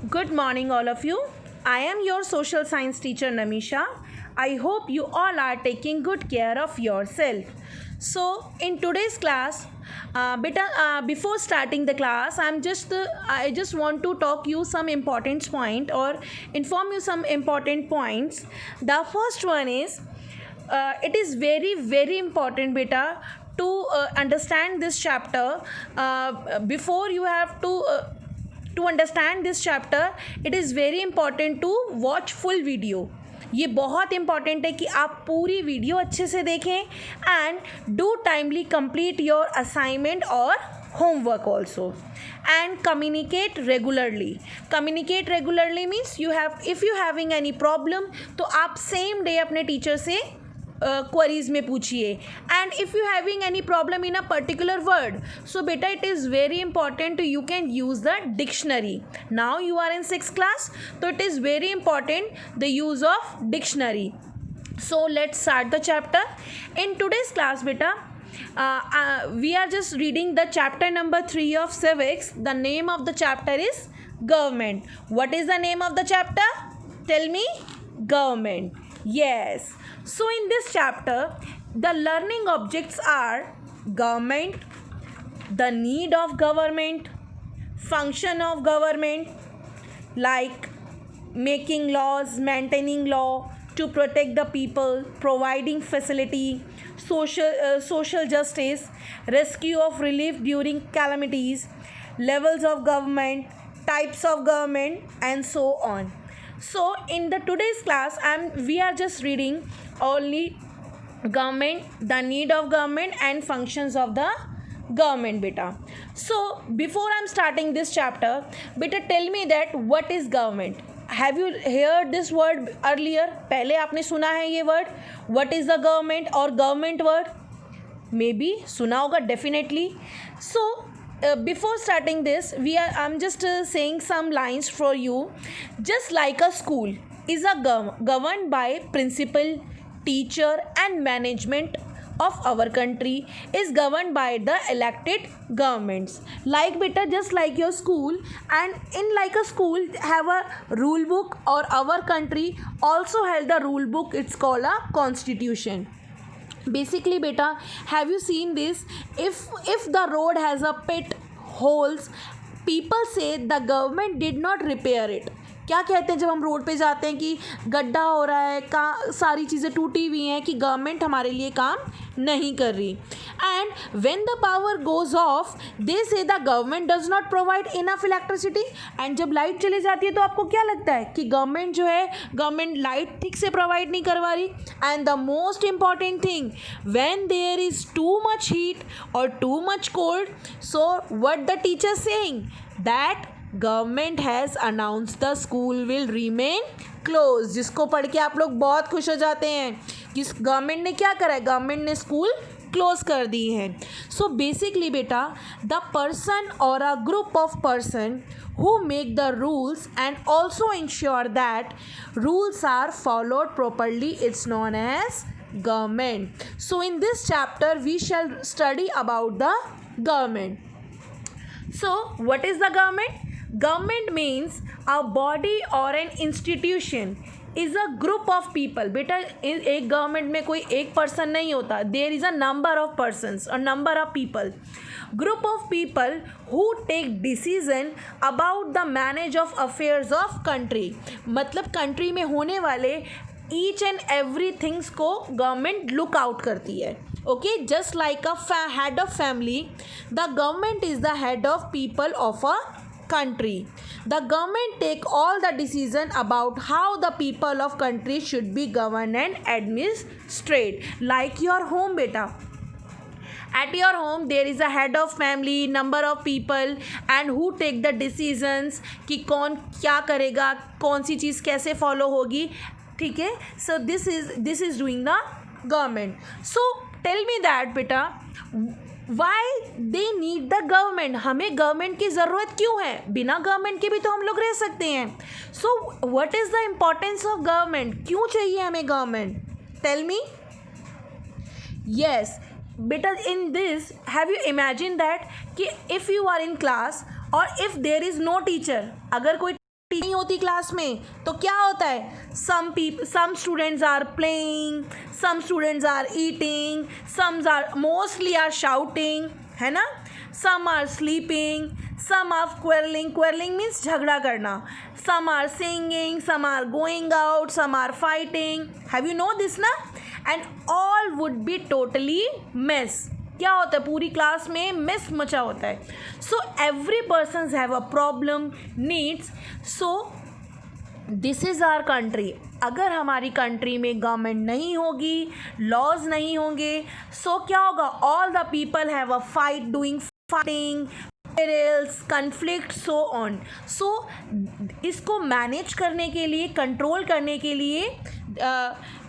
Good morning, all of you. I am your social science teacher Namisha. I hope you all are taking good care of yourself. So, in today's class, before starting the class, I just want to talk you some important point or inform you some important points. The first one is, it is very important, beta, to understand this chapter. Before you have to understand this chapter, it is very important to watch full video. ये बहुत important है कि आप पूरी video अच्छे से देखें and do timely complete your assignment और homework also and communicate regularly means if you having any problem तो आप सेम डे अपने टीचर से क्वेरीज में पूछिए and if you having any problem in a particular word so बेटा it is very important you can use the dictionary. Now you are in 6th class तो it is very important the use of dictionary. So let's start the chapter. In today's class बेटा we are just reading the chapter number 3 of civics. The name of the chapter is government. What is the name of the chapter? Tell me. Government. Yes. So in this chapter, the learning objects are government, the need of government, function of government, like making laws, maintaining law to protect the people, providing facility, social justice, rescue of relief during calamities, levels of government, types of government, and so on. So in the today's class we are just reading only government, the need of government, and functions of the government beta. So before I'm starting this chapter, beta tell me that what is government. Have you heard this word earlier? पहले आपने सुना है ये word? What is the government or government word? Maybe सुना होगा definitely. So before starting this, I'm just saying some lines for you. Just like a school is governed by principal, teacher, and management of our country is governed by the elected governments. Like beta, just like your school, and in like a school have a rule book, or our country also has the rule book. It's called a constitution. Basically beta, have you seen this? If the road has a pit holes, people say the government did not repair it. क्या कहते हैं जब हम road पे जाते हैं कि गड्ढा हो रहा है, सारी चीज़ें टूटी हुई हैं, कि गवर्नमेंट हमारे लिए काम नहीं कर रही. And when the power goes off they say the government does not provide enough electricity. And जब लाइट चली जाती है तो आपको क्या लगता है कि गवर्नमेंट जो है गवर्नमेंट लाइट ठीक से प्रोवाइड नहीं करवा रही. And the most important thing, when there is too much heat और too much cold, so what the teacher saying that government has announce the school will remain close. जिसको पढ़ के आप लोग बहुत खुश हो जाते हैं कि गवर्नमेंट ने क्या करा है, गवर्नमेंट ने स्कूल क्लोज कर दी है. सो बेसिकली बेटा, द पर्सन और a group of person who make the rules and also ensure that rules are followed properly, it's known as government. So in this chapter we shall study about the government. So what is the government? Government means a body or an institution is a group of people. बेटा एक government में कोई एक person नहीं होता. There is a number of persons और number of people. Group of people who take decision about the manage of affairs of country. मतलब country में होने वाले ईच एंड एवरी थिंग्स को गवर्नमेंट लुक आउट करती है. Okay, just like a head of family, the government is the head of people of a country. The government take all the decision about how the people of country should be governed and administered. Like your home beta, at your home there is a head of family, number of people, and who take the decisions कि कौन क्या करेगा, कौन सी चीज़ कैसे follow होगी. ठीक है. So this is doing the government. So tell me that बेटा, why they need the government. हमें गवर्नमेंट की ज़रूरत क्यों है? बिना गवर्नमेंट के भी तो हम लोग रह सकते हैं. So what is the importance of government? क्यों चाहिए हमें गवर्नमेंट? Tell me. Yes बेटा, in this have you imagined that कि if you are in class or if there is no teacher, अगर कोई नहीं होती क्लास में तो क्या होता है, some students are playing, some students are eating, some are mostly are shouting, है ना, some are sleeping, some are quarreling means झगड़ा करना, some are singing, some are going out, some are fighting, have you know this ना, and all would be totally miss. क्या होता है, पूरी class में मिस मचा होता है। So every person have a problem, needs, so this is our country. अगर हमारी कंट्री में गवर्नमेंट नहीं होगी, लॉज नहीं होंगे, सो क्या होगा, all the people have a fight, doing fighting, quarrels, conflict, so on. So इसको मैनेज करने के लिए, कंट्रोल करने के लिए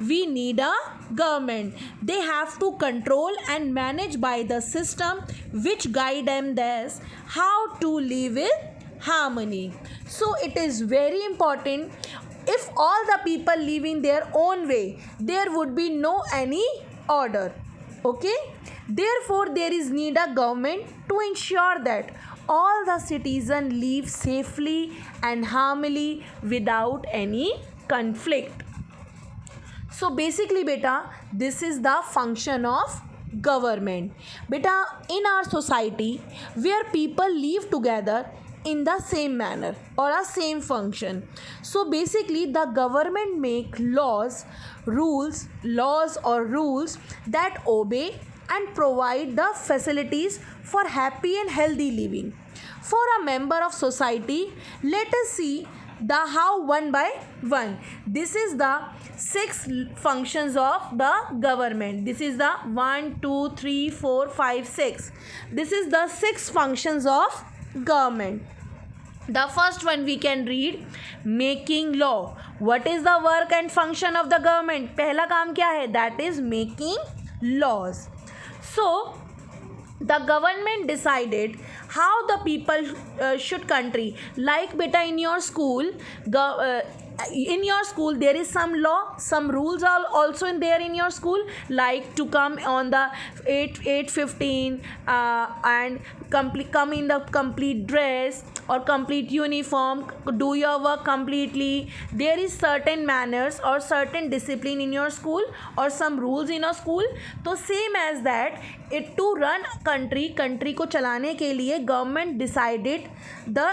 we need a government. They have to control and manage by the system which guide them this how to live with harmony. So it is very important. If all the people live in their own way, there would be no any order. Okay, therefore there is need a government to ensure that all the citizens live safely and harmony without any conflict. So basically beta, this is the function of government. Beta, in our society where people live together in the same manner or a same function, so basically the government make laws or rules that obey and provide the facilities for happy and healthy living for a member of society. Let us see the how one by one. This is the 6 functions of the government. This is the 1 2 3 4 5 6. This is the 6 functions of government. The first one we can read, making law. What is the work and function of the government? पहला काम क्या है? That is making laws. So the government decided how the people should country. Like beta, in your school there is some law, some rules are also in there in your school, like to come on the 8:15 and come in the complete dress or complete uniform, do your work completely. There is certain manners or certain discipline in your school or some rules in your school. तो same as that, it to run country को चलाने के लिए government decided the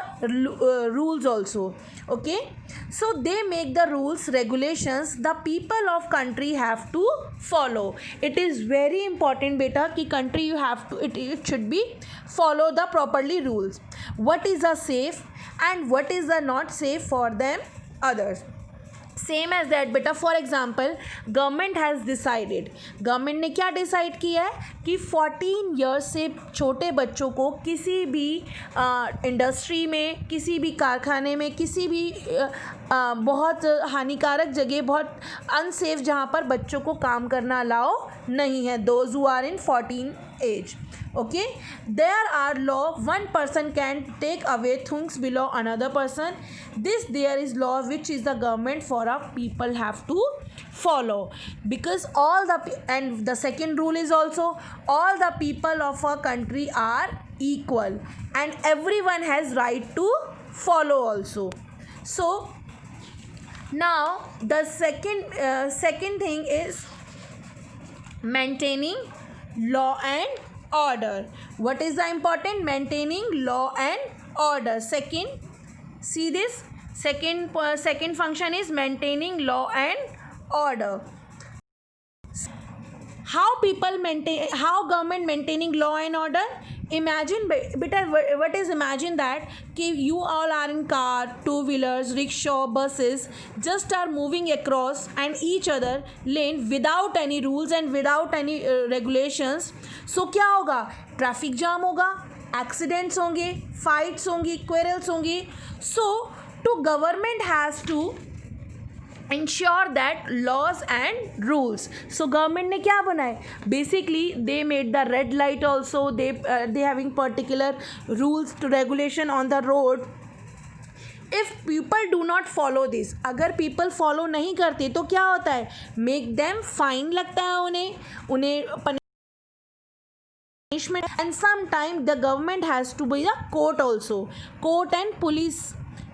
rules also. Okay, so they make the rules, regulations, the people of country have to follow. It is very important beta कि country you have to, it should be follow the properly rules. What is a safe and what is a not safe for them others. Same as that बेटा, for example government has decided, government ने क्या decide किया है कि 14 years से छोटे बच्चों को किसी भी इंडस्ट्री में, किसी भी कारखाने में, किसी भी बहुत हानिकारक जगह, बहुत अनसेफ जहाँ पर बच्चों को काम करना अलाउ नहीं है, those who are in 14 age. Okay, there are law, one person can take away things below another person. This there is law which is the government for a people have to follow, because all the, and the second rule is also all the people of a country are equal and everyone has right to follow also. So now the second thing is maintaining law and order. What is the important? Maintaining law and order. Second, see this, second function is maintaining law and order. How government maintaining law and order? Imagine beta, what is, imagine that कि you all are in car, two-wheelers, rickshaw, buses, just are moving across and each other lane without any rules and without any regulations. So क्या होगा? Traffic jam होगा, accidents होंगे, fights होंगी, quarrels होंगी. So to government has to ensure that laws and rules. So government ने क्या बनाए? Basically they made the red light also. They having particular rules to regulation on the road. If people do not follow this, अगर people follow नहीं करते तो क्या होता है? Make them fine लगता है उन्हें punishment, and sometime the government has to be the court also, court and police.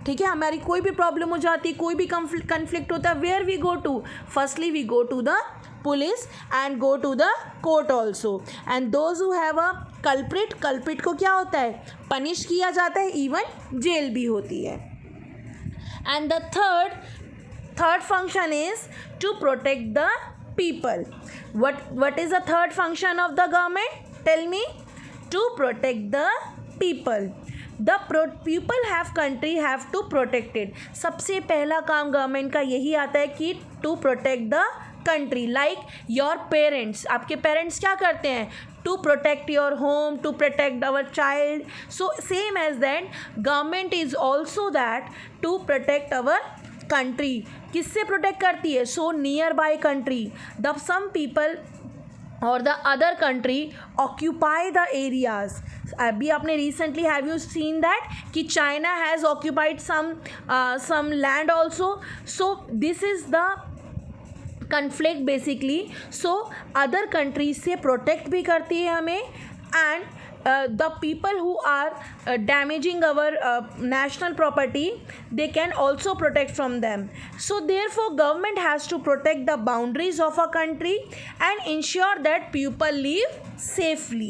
ठीक है, हमारी कोई भी प्रॉब्लम हो जाती, कोई भी कन्फ्लिक्ट होता है, where we go to, firstly we go to the police and go to the court also, and those who have a culprit को क्या होता है, पनिश किया जाता है, इवन जेल भी होती है. And the third function is to protect the people. What is the third function of the government? Tell me. To protect the people. The people have country have to protect it. सबसे पहला काम government का यही आता है कि to protect the country. Like your parents, आपके parents क्या करते हैं, to protect your home, to protect our child. So same as that, government is also that to protect our country. किससे प्रोटेक्ट करती है, so nearby country, the some people और the other country occupy the areas. अभी आपने recently have you seen that कि China has occupied some land also. So this is the conflict basically. So other countries से protect भी करती है हमें, and the people who are damaging our national property, they can also protect from them. So therefore government has to protect the boundaries of a country and ensure that people live safely.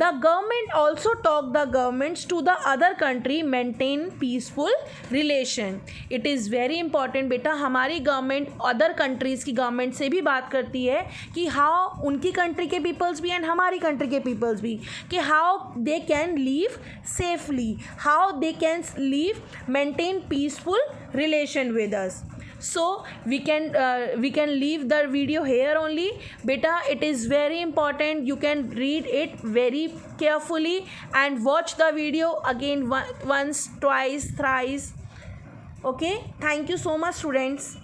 The government also talk the governments to the other country maintain peaceful relation. It is very important बेटा, हमारी government other countries की government से भी बात करती है कि how उनकी कंट्री के पीपल्स भी एंड हमारी कंट्री के पीपल्स भी, कि how they can live safely, how they can live, maintain peaceful relation with us. So we can leave the video here only beta. It is very important, you can read it very carefully and watch the video again once, twice, thrice. Okay, thank you so much students.